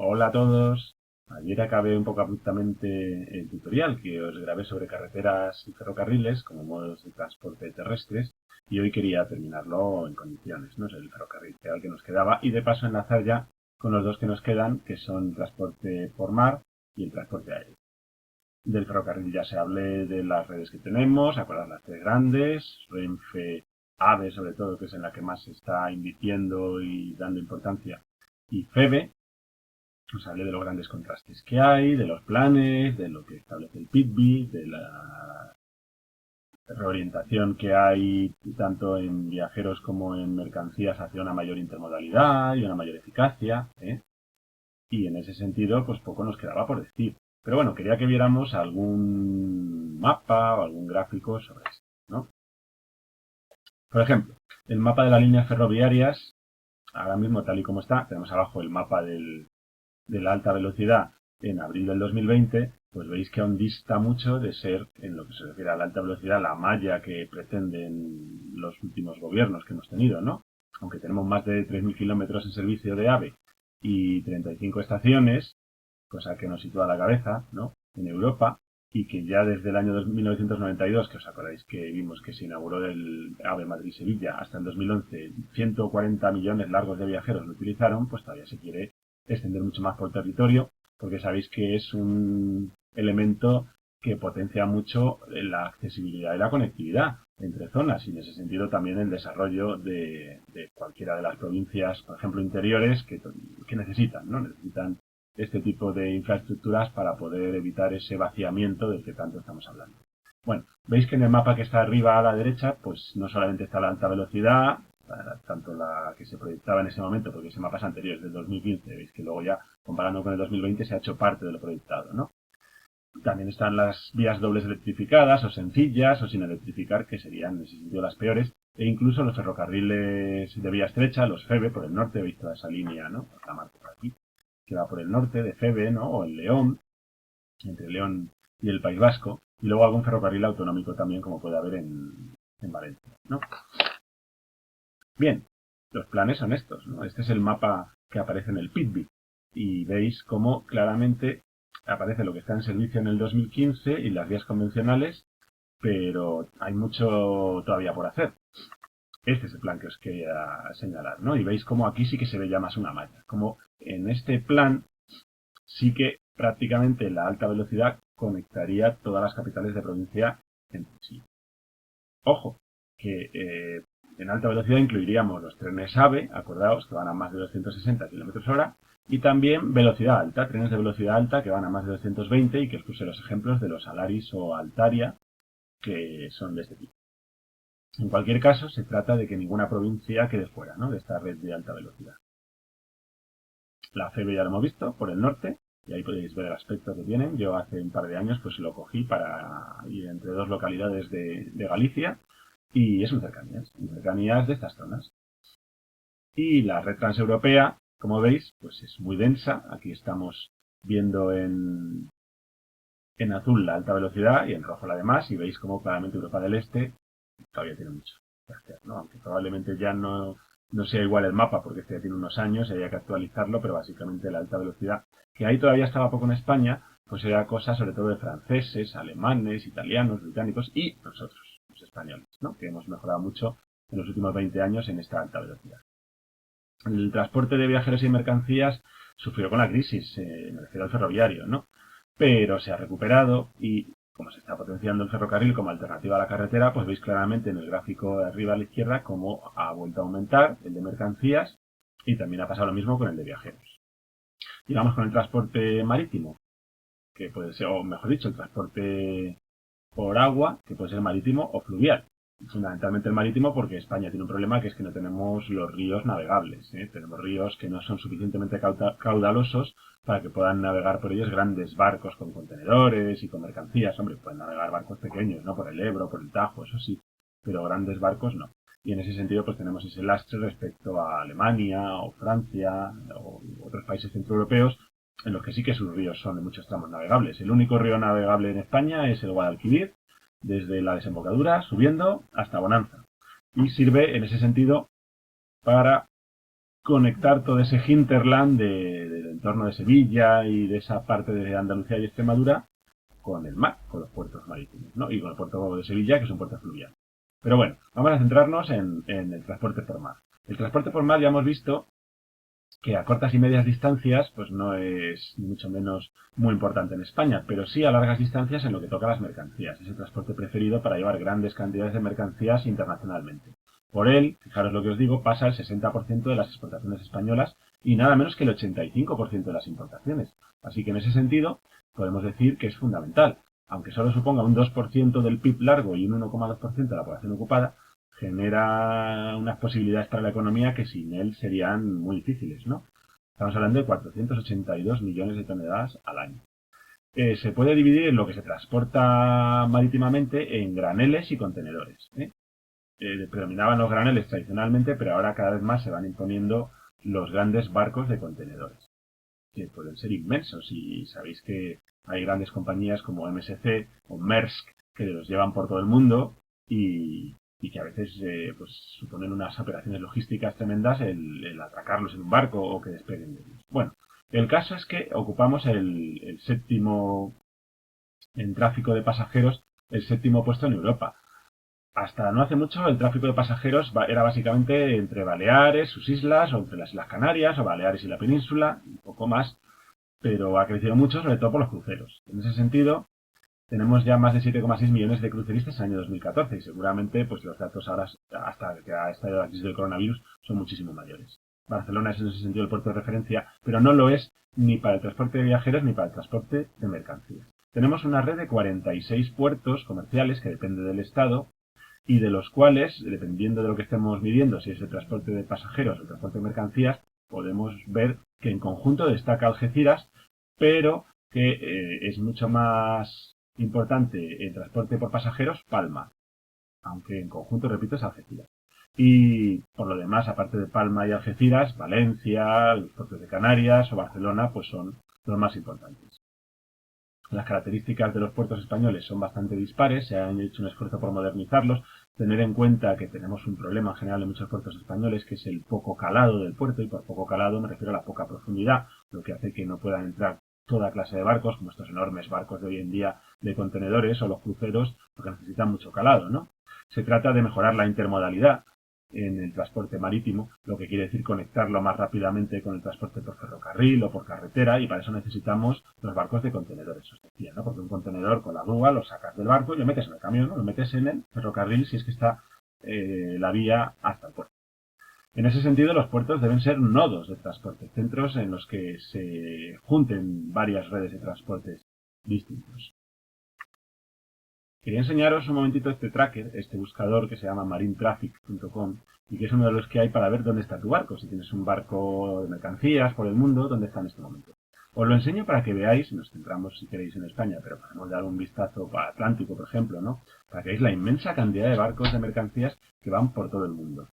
Hola a todos. Ayer acabé un poco abruptamente el tutorial que os grabé sobre carreteras y ferrocarriles como modos de transporte terrestres y hoy quería terminarlo en condiciones, ¿no? Es el ferrocarril que era el que nos quedaba y de paso enlazar ya con los dos que nos quedan, que son el transporte por mar y el transporte aéreo. Del ferrocarril ya se hablé de las redes que tenemos, acordad las tres grandes, Renfe, AVE sobre todo, que es en la que más se está invirtiendo y dando importancia, y FEVE. Os hablé de los grandes contrastes que hay, de los planes, de lo que establece el PITBI, de la reorientación que hay tanto en viajeros como en mercancías hacia una mayor intermodalidad y una mayor eficacia, ¿eh? Y en ese sentido, pues poco nos quedaba por decir. Pero bueno, quería que viéramos algún mapa o algún gráfico sobre esto, ¿no? Por ejemplo, el mapa de las líneas ferroviarias, ahora mismo tal y como está, tenemos abajo el mapa de la alta velocidad en abril del 2020, pues veis que aún dista mucho de ser, en lo que se refiere a la alta velocidad, la malla que pretenden los últimos gobiernos que hemos tenido, ¿no? Aunque tenemos más de 3.000 kilómetros en servicio de AVE y 35 estaciones, cosa que nos sitúa a la cabeza, ¿no? En Europa, y que ya desde el año 1992, que os acordáis que vimos que se inauguró el AVE Madrid-Sevilla, hasta el 2011, 140 millones largos de viajeros lo utilizaron, pues todavía se quiere extender mucho más por territorio, porque sabéis que es un elemento que potencia mucho la accesibilidad y la conectividad entre zonas, y en ese sentido también el desarrollo de cualquiera de las provincias, por ejemplo, interiores, que necesitan, ¿no? Necesitan este tipo de infraestructuras para poder evitar ese vaciamiento del que tanto estamos hablando. Bueno, veis que en el mapa que está arriba a la derecha, pues no solamente está la alta velocidad, tanto la que se proyectaba en ese momento, porque ese mapa es anterior, es del 2015, veis que luego ya, comparando con el 2020, se ha hecho parte de lo proyectado, ¿no? También están las vías dobles electrificadas, o sencillas, o sin electrificar, que serían en ese sentido las peores, e incluso los ferrocarriles de vía estrecha, los FEVE, por el norte, veis toda esa línea, ¿no? La marco por aquí, que va por el norte, de FEVE, ¿no? O el León, entre León y el País Vasco, y luego algún ferrocarril autonómico también, como puede haber en Valencia, ¿no? Bien, los planes son estos, ¿no? Este es el mapa que aparece en el PITBI, y veis cómo claramente aparece lo que está en servicio en el 2015 y las vías convencionales, pero hay mucho todavía por hacer. Este es el plan que os quería señalar, ¿no? Y veis cómo aquí sí que se ve ya más una malla. Como en este plan sí que prácticamente la alta velocidad conectaría todas las capitales de provincia entre sí. Ojo, que en alta velocidad incluiríamos los trenes AVE, acordaos, que van a más de 260 km/h, y también velocidad alta, trenes de velocidad alta que van a más de 220, y que os puse los ejemplos de los Alaris o Altaria, que son de este tipo. En cualquier caso, se trata de que ninguna provincia quede fuera, ¿no?, de esta red de alta velocidad. La FEBE ya lo hemos visto, por el norte, y ahí podéis ver el aspecto que tienen. Yo hace un par de años pues lo cogí para ir entre dos localidades de Galicia, y es un cercanías de estas zonas. Y la red transeuropea, como veis, pues es muy densa. Aquí estamos viendo en azul la alta velocidad y en rojo la demás, y veis como claramente Europa del Este todavía tiene mucho que hacer, ¿no? Aunque probablemente ya no sea igual el mapa, porque este ya tiene unos años y había que actualizarlo, pero básicamente la alta velocidad, que ahí todavía estaba poco en España, pues era cosa sobre todo de franceses, alemanes, italianos, británicos y nosotros, los españoles, ¿no?, que hemos mejorado mucho en los últimos 20 años en esta alta velocidad. El transporte de viajeros y mercancías sufrió con la crisis, me refiero al ferroviario, ¿no? Pero se ha recuperado y como se está potenciando el ferrocarril como alternativa a la carretera, pues veis claramente en el gráfico de arriba a la izquierda cómo ha vuelto a aumentar el de mercancías y también ha pasado lo mismo con el de viajeros. Y vamos con el transporte marítimo, que puede ser, o mejor dicho, el transporte por agua, que puede ser marítimo o fluvial. Fundamentalmente el marítimo, porque España tiene un problema, que es que no tenemos los ríos navegables, ¿eh? Tenemos ríos que no son suficientemente caudalosos para que puedan navegar por ellos grandes barcos con contenedores y con mercancías. Hombre, pueden navegar barcos pequeños, ¿no?, por el Ebro, por el Tajo, eso sí, pero grandes barcos no. Y en ese sentido pues tenemos ese lastre respecto a Alemania o Francia o otros países centroeuropeos, en los que sí que sus ríos son de muchos tramos navegables. El único río navegable en España es el Guadalquivir, desde la desembocadura, subiendo hasta Bonanza. Y sirve en ese sentido para conectar todo ese hinterland de entorno de Sevilla y de esa parte de Andalucía y Extremadura con el mar, con los puertos marítimos, ¿no? Y con el puerto de Sevilla, que es un puerto fluvial. Pero bueno, vamos a centrarnos en el transporte por mar. El transporte por mar ya hemos visto que a cortas y medias distancias pues no es ni mucho menos muy importante en España, pero sí a largas distancias en lo que toca a las mercancías. Es el transporte preferido para llevar grandes cantidades de mercancías internacionalmente. Por él, fijaros lo que os digo, pasa el 60% de las exportaciones españolas y nada menos que el 85% de las importaciones. Así que en ese sentido podemos decir que es fundamental. Aunque solo suponga un 2% del PIB largo y un 1,2% de la población ocupada, genera unas posibilidades para la economía que sin él serían muy difíciles, ¿no? Estamos hablando de 482 millones de toneladas al año. Se puede dividir en lo que se transporta marítimamente en graneles y contenedores. Predominaban los graneles tradicionalmente, pero ahora cada vez más se van imponiendo los grandes barcos de contenedores, que pueden ser inmensos, y sabéis que hay grandes compañías como MSC o Maersk que los llevan por todo el mundo y que a veces pues suponen unas operaciones logísticas tremendas el atracarlos en un barco o que despeguen de ellos. Bueno, el caso es que ocupamos el séptimo en tráfico de pasajeros, el séptimo puesto en Europa. Hasta no hace mucho el tráfico de pasajeros era básicamente entre Baleares, sus islas, o entre las Islas Canarias, o Baleares y la península, un poco más, pero ha crecido mucho, sobre todo por los cruceros. En ese sentido, tenemos ya más de 7,6 millones de cruceristas en el año 2014 y seguramente pues los datos ahora, hasta que ha estallado la crisis del coronavirus, son muchísimo mayores. Barcelona es en ese sentido el puerto de referencia, pero no lo es ni para el transporte de viajeros ni para el transporte de mercancías. Tenemos una red de 46 puertos comerciales que depende del Estado y de los cuales, dependiendo de lo que estemos midiendo, si es el transporte de pasajeros o el transporte de mercancías, podemos ver que en conjunto destaca Algeciras, pero que es mucho más importante el transporte por pasajeros Palma, aunque en conjunto, repito, es Algeciras. Y por lo demás, aparte de Palma y Algeciras, Valencia, los puertos de Canarias o Barcelona, pues son los más importantes. Las características de los puertos españoles son bastante dispares, se han hecho un esfuerzo por modernizarlos, tener en cuenta que tenemos un problema en general en muchos puertos españoles, que es el poco calado del puerto, y por poco calado me refiero a la poca profundidad, lo que hace que no puedan entrar toda clase de barcos, como estos enormes barcos de hoy en día de contenedores o los cruceros, porque necesitan mucho calado, ¿no? Se trata de mejorar la intermodalidad en el transporte marítimo, lo que quiere decir conectarlo más rápidamente con el transporte por ferrocarril o por carretera, y para eso necesitamos los barcos de contenedores, os decía, ¿no? Porque un contenedor con la grúa lo sacas del barco y lo metes en el camión, ¿no? Lo metes en el ferrocarril si es que está la vía hasta el puerto. En ese sentido, los puertos deben ser nodos de transporte, centros en los que se junten varias redes de transportes distintos. Quería enseñaros un momentito este tracker, este buscador que se llama marinetraffic.com y que es uno de los que hay para ver dónde está tu barco. Si tienes un barco de mercancías por el mundo, ¿dónde está en este momento? Os lo enseño para que veáis, nos centramos si queréis en España, pero podemos dar un vistazo para Atlántico, por ejemplo, ¿no? Para que veáis la inmensa cantidad de barcos de mercancías que van por todo el mundo.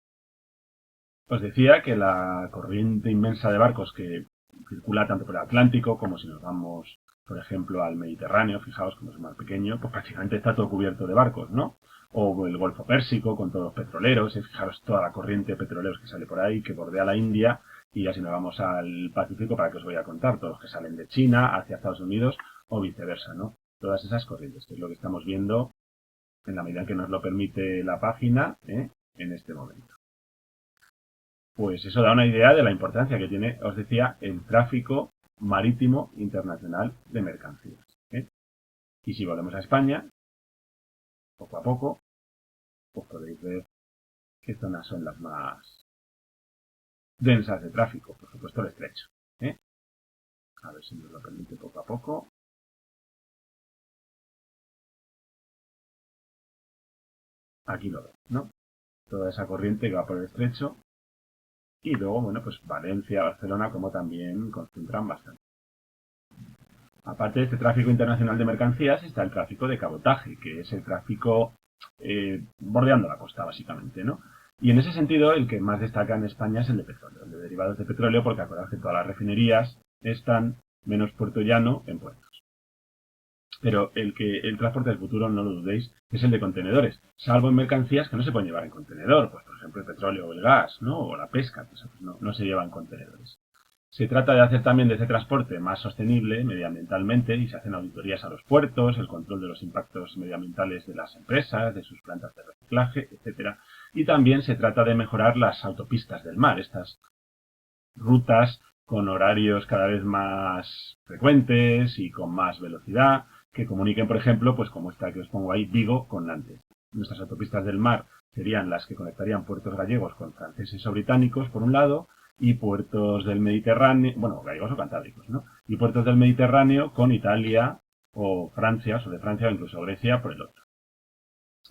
Os decía que la corriente inmensa de barcos que circula tanto por el Atlántico como si nos vamos, por ejemplo, al Mediterráneo, fijaos como es más pequeño, pues prácticamente está todo cubierto de barcos, ¿no? O el Golfo Pérsico con todos los petroleros, y fijaros toda la corriente de petroleros que sale por ahí, que bordea la India, y ya si nos vamos al Pacífico, para que os voy a contar, todos los que salen de China hacia Estados Unidos o viceversa, ¿no? Todas esas corrientes, que es lo que estamos viendo en la medida en que nos lo permite la página, en este momento. Pues eso da una idea de la importancia que tiene, os decía, el tráfico marítimo internacional de mercancías. Y si volvemos a España, poco a poco, pues podéis ver qué zonas son las más densas de tráfico. Por supuesto, el estrecho. A ver si nos lo permite poco a poco. Aquí lo veis, ¿no? Toda esa corriente que va por el estrecho. Y luego, bueno, pues Valencia, Barcelona, como también concentran bastante. Aparte de este tráfico internacional de mercancías, está el tráfico de cabotaje, que es el tráfico bordeando la costa, básicamente, ¿no? Y en ese sentido, el que más destaca en España es el de petróleo, el de derivados de petróleo, porque acordad que todas las refinerías están, menos Puerto Llano, en puertos. Pero el transporte del futuro, no lo dudéis, es el de contenedores, salvo en mercancías que no se pueden llevar en contenedor, pues por ejemplo el petróleo o el gas, ¿no? O la pesca, que eso no se lleva en contenedores. Se trata de hacer también de ese transporte más sostenible medioambientalmente y se hacen auditorías a los puertos, el control de los impactos medioambientales de las empresas, de sus plantas de reciclaje, etcétera. Y también se trata de mejorar las autopistas del mar, estas rutas con horarios cada vez más frecuentes y con más velocidad, que comuniquen, por ejemplo, pues como esta que os pongo ahí, Vigo con Nantes. Nuestras autopistas del mar serían las que conectarían puertos gallegos con franceses o británicos, por un lado, y puertos del Mediterráneo, bueno, gallegos o cantábricos, ¿no? Y puertos del Mediterráneo con Italia o Francia, o de Francia o incluso Grecia por el otro.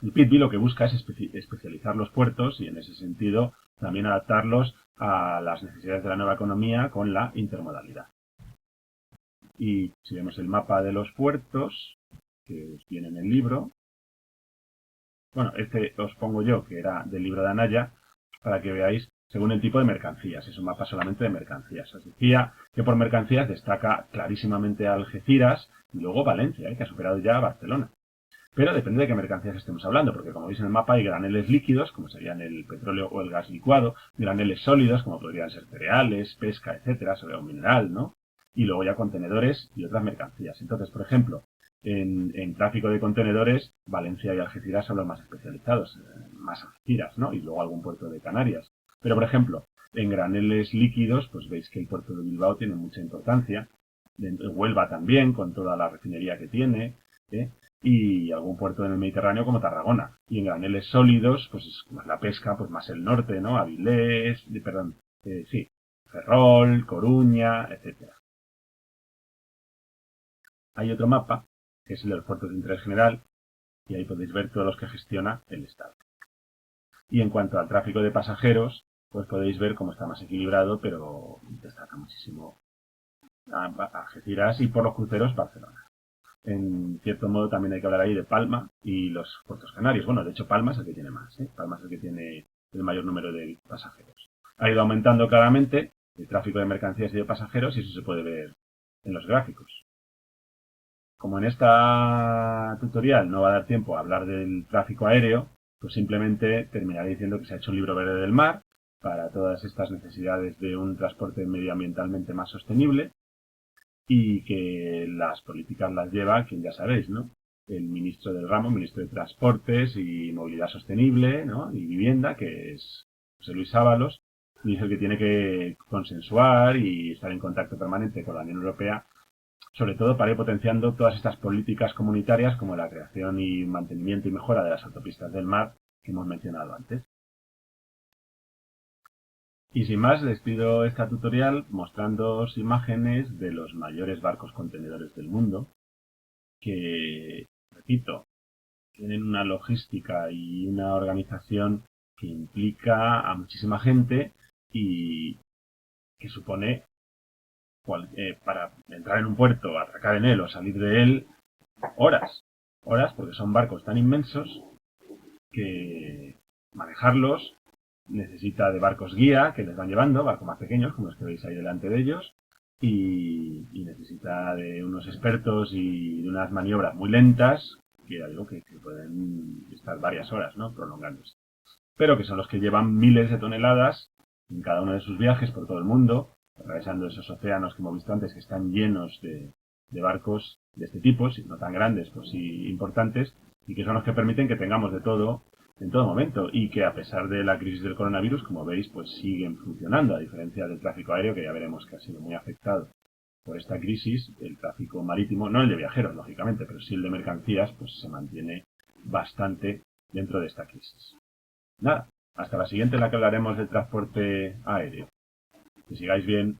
El PITBI lo que busca es especializar los puertos y en ese sentido también adaptarlos a las necesidades de la nueva economía con la intermodalidad. Y si vemos el mapa de los puertos, que viene en el libro, bueno, este os pongo yo, que era del libro de Anaya, para que veáis según el tipo de mercancías. Es un mapa solamente de mercancías. Os decía que por mercancías destaca clarísimamente Algeciras y luego Valencia, que ha superado ya a Barcelona. Pero depende de qué mercancías estemos hablando, porque como veis en el mapa hay graneles líquidos, como serían el petróleo o el gas licuado, graneles sólidos, como podrían ser cereales, pesca, etcétera, sobre un mineral, ¿no? Y luego ya contenedores y otras mercancías. Entonces, por ejemplo, en tráfico de contenedores, Valencia y Algeciras son los más especializados, más Algeciras, ¿no? Y luego algún puerto de Canarias. Pero, por ejemplo, en graneles líquidos, pues veis que el puerto de Bilbao tiene mucha importancia. Huelva también, con toda la refinería que tiene, ¿eh? Y algún puerto en el Mediterráneo como Tarragona. Y en graneles sólidos, pues más la pesca, pues más el norte, ¿no? Avilés, perdón, sí, Ferrol, Coruña, etcétera. Hay otro mapa, que es el de los puertos de interés general, y ahí podéis ver todos los que gestiona el Estado. Y en cuanto al tráfico de pasajeros, pues podéis ver cómo está más equilibrado, pero destaca muchísimo Algeciras y por los cruceros Barcelona. En cierto modo también hay que hablar ahí de Palma y los puertos canarios. Bueno, de hecho Palma es el que tiene más, ¿eh? Palma es el que tiene el mayor número de pasajeros. Ha ido aumentando claramente el tráfico de mercancías y de pasajeros y eso se puede ver en los gráficos. Como en esta tutorial no va a dar tiempo a hablar del tráfico aéreo, pues simplemente terminaré diciendo que se ha hecho un libro verde del mar para todas estas necesidades de un transporte medioambientalmente más sostenible y que las políticas las lleva quien ya sabéis, ¿no? El ministro del ramo, ministro de Transportes y Movilidad Sostenible, ¿no? Y Vivienda, que es José Luis Ábalos, y es el que tiene que consensuar y estar en contacto permanente con la Unión Europea, sobre todo para ir potenciando todas estas políticas comunitarias como la creación y mantenimiento y mejora de las autopistas del mar que hemos mencionado antes. Y sin más, les pido esta tutorial mostrándoos imágenes de los mayores barcos contenedores del mundo, que, repito, tienen una logística y una organización que implica a muchísima gente y que supone para entrar en un puerto, atracar en él o salir de él, horas. Horas porque son barcos tan inmensos que manejarlos necesita de barcos guía que les van llevando, barcos más pequeños como los que veis ahí delante de ellos, y necesita de unos expertos y de unas maniobras muy lentas que ya digo que pueden estar varias horas, ¿no? Prolongándose. Pero que son los que llevan miles de toneladas en cada uno de sus viajes por todo el mundo, atravesando esos océanos que hemos visto antes que están llenos de barcos de este tipo, no tan grandes, pues sí importantes, y que son los que permiten que tengamos de todo en todo momento y que a pesar de la crisis del coronavirus, como veis, pues siguen funcionando, a diferencia del tráfico aéreo que ya veremos que ha sido muy afectado por esta crisis. El tráfico marítimo, no el de viajeros, lógicamente, pero sí el de mercancías, pues se mantiene bastante dentro de esta crisis. Nada, hasta la siguiente en la que hablaremos del transporte aéreo. Que sigáis bien.